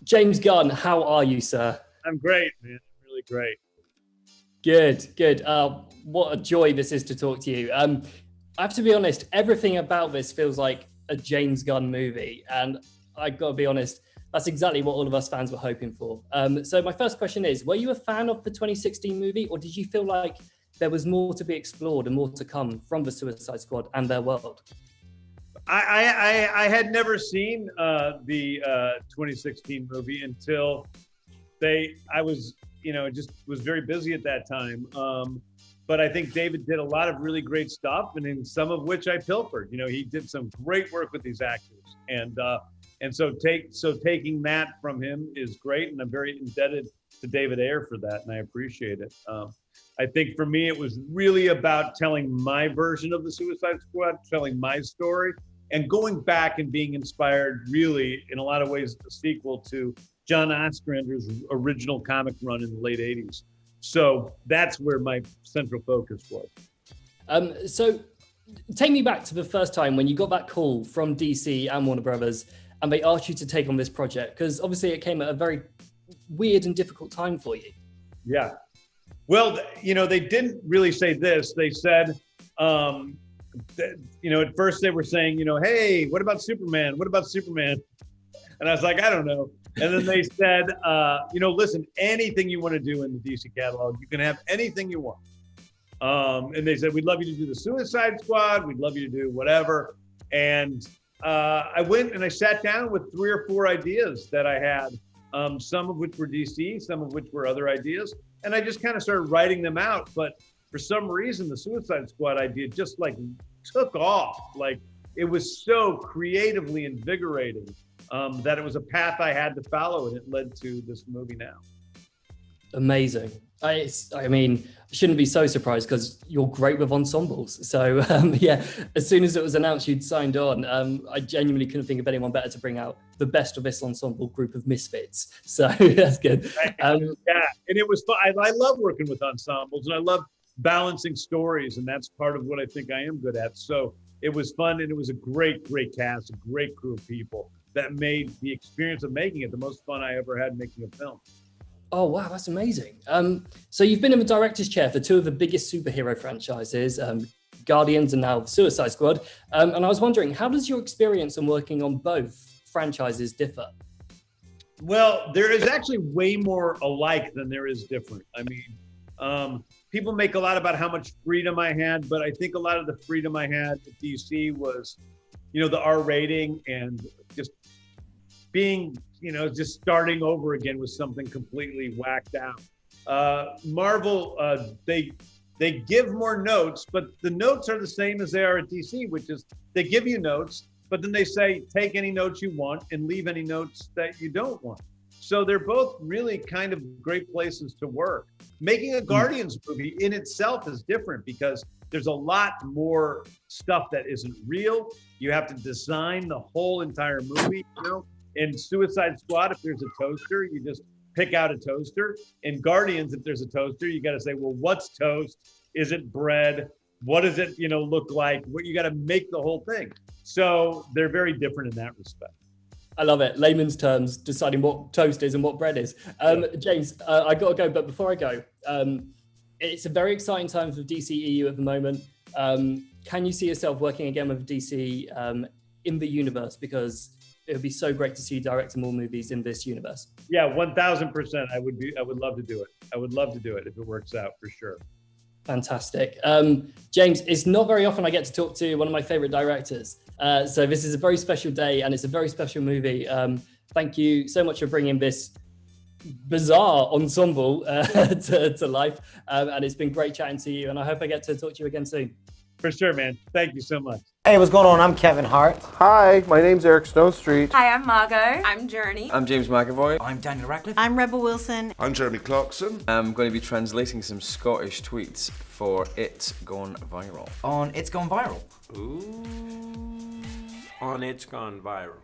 James Gunn, how are you, sir? I'm great, man. I'm really great. Good, good. What a joy this is to talk to you. I have to be honest, everything about this feels like a James Gunn movie. And I gotta be honest, that's exactly what all of us fans were hoping for. So my first question is, were you a fan of the 2016 movie, or did you feel like there was more to be explored and more to come from the Suicide Squad and their world? I had never seen the 2016 movie until I was, just was very busy at that time. But I think David did a lot of really great stuff, and in some of which I pilfered. He did some great work with these actors, and so taking that from him is great, and I'm very indebted to David Ayer for that, and I appreciate it. I think for me, it was really about telling my version of the Suicide Squad, telling my story, and going back and being inspired, really, in a lot of ways, the sequel to John Ostrander's original comic run in the late 80s. So that's where my central focus was. So take me back to the first time when you got that call from DC and Warner Brothers, and they asked you to take on this project, because obviously it came at a very weird and difficult time for you. Yeah. Well, they didn't really say this. They said, at first they were saying, hey, what about Superman? What about Superman? And I was like, I don't know. And then they said, listen, anything you want to do in the DC catalog, you can have anything you want. And they said, we'd love you to do the Suicide Squad. We'd love you to do whatever. And I went and I sat down with 3 or 4 ideas that I had, some of which were DC, some of which were other ideas. And I just kind of started writing them out. But for some reason, the Suicide Squad idea just took off. It was so creatively invigorating that it was a path I had to follow, and it led to this movie now. Amazing. I mean, I shouldn't be so surprised because you're great with ensembles. So yeah, as soon as it was announced you'd signed on, I genuinely couldn't think of anyone better to bring out the best of this ensemble group of misfits. So that's good. Yeah, and it was fun. I love working with ensembles, and I love balancing stories, and that's part of what I think I am good at. So it was fun, and it was a great cast, a great crew of people that made the experience of making it the most fun I ever had making a film. Oh, wow, that's amazing. So you've been in the director's chair for 2 of the biggest superhero franchises, Guardians and now Suicide Squad. And I was wondering, how does your experience in working on both franchises differ? Well, there is actually way more alike than there is different. I mean, people make a lot about how much freedom I had, but I think a lot of the freedom I had at DC was, the R rating and just being, just starting over again with something completely whacked out. Marvel, they give more notes, but the notes are the same as they are at DC, which is they give you notes, but then they say, take any notes you want and leave any notes that you don't want. So they're both really kind of great places to work. Making a Guardians movie in itself is different because there's a lot more stuff that isn't real. You have to design the whole entire movie, In Suicide Squad, if there's a toaster, you just pick out a toaster. In Guardians, if there's a toaster, you got to say, well, what's toast? Is it bread? What does it, look like? What you got to make the whole thing. So they're very different in that respect. I love it. Layman's terms, deciding what toast is and what bread is. James, I got to go, but before I go, it's a very exciting time for DCEU at the moment. Can you see yourself working again with DC in the universe? Because it would be so great to see you directing more movies in this universe. Yeah, 1000%. I would love to do it. I would love to do it if it works out, for sure. Fantastic. James, it's not very often I get to talk to one of my favorite directors. So this is a very special day and it's a very special movie. Thank you so much for bringing this bizarre ensemble to life. And it's been great chatting to you. And I hope I get to talk to you again soon. For sure, man. Thank you so much. Hey, what's going on? I'm Kevin Hart. Hi, my name's Eric Stonestreet. Hi, I'm Margot. I'm Journey. I'm James McAvoy. I'm Daniel Radcliffe. I'm Rebel Wilson. I'm Jeremy Clarkson. I'm going to be translating some Scottish tweets for It's Gone Viral. On It's Gone Viral. Ooh. On It's Gone Viral.